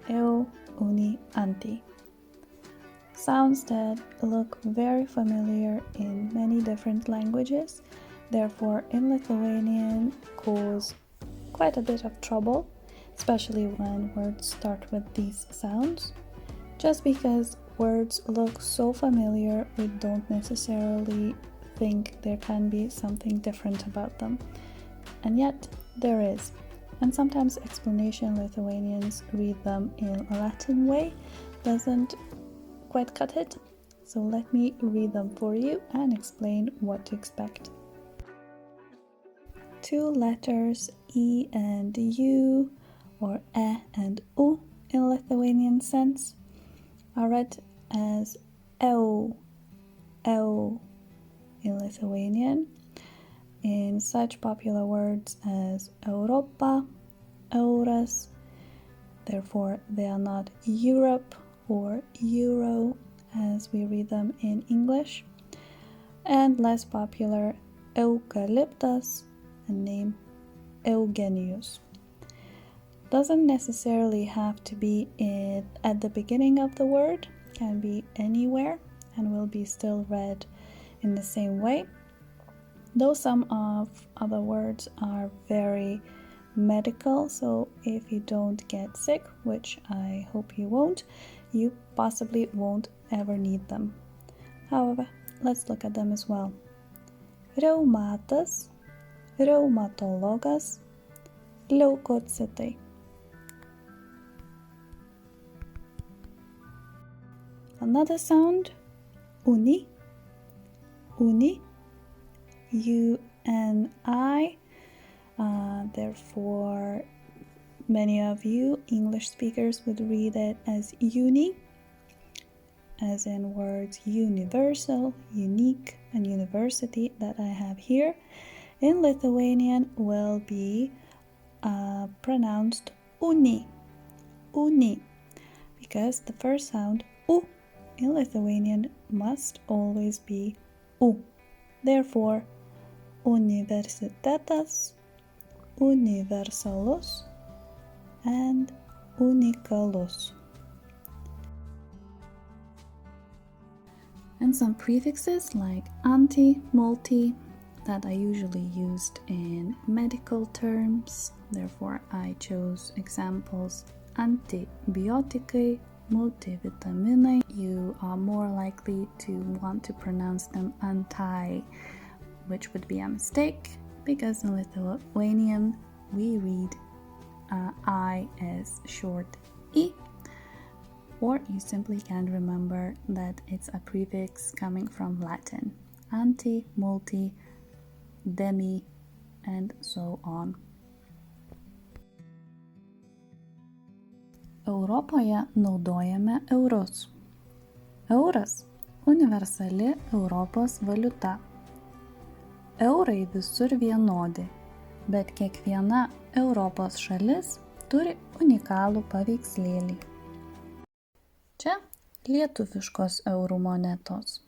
EU-UNI-ANTI. Sounds that look very familiar in many different languages, therefore in Lithuanian cause quite a bit of trouble, especially when words start with these sounds. Just because words look so familiar, we don't necessarily think there can be something different about them. And yet, there is. And sometimes explanation Lithuanians read them in a Latin way doesn't quite cut it. So let me read them for you and explain what to expect. Two letters E and U, or E and U in Lithuanian sense, are read as EU in Lithuanian, in such popular words as Europa, Euras. Therefore, they are not Europe or Euro as we read them in English, and less popular eucalyptus and name Eugenius. Doesn't necessarily have to be at the beginning of the word, can be anywhere and will be still read in the same way, though some of other words are very medical, so if you don't get sick, which I hope you won't, you possibly won't ever need them. However, let's look at them as well. Reumatas, reumatologas, leukocitai. Another sound, uni, UNI. Therefore, many of you English speakers would read it as uni, as in words universal, unique, and university that I have here. In Lithuanian will be pronounced uni, because the first sound u in Lithuanian must always be u. Therefore, universitetas, universalus, and unikalus. And some prefixes like anti, multi, that are usually used in medical terms. Therefore, I chose examples antibiotikai, multivitaminai. You are more likely to want to pronounce them anti, which would be a mistake, because in Lithuanian we read I as short E, or you simply can remember that it's a prefix coming from Latin. Anti, multi, demi, and so on. Europoje naudojame eurus. Euras – universali Europos valiuta. Eurai visur vienodi, bet kiekviena Europos šalis turi unikalų paveikslėlį. Čia lietuviškos eurų monetos.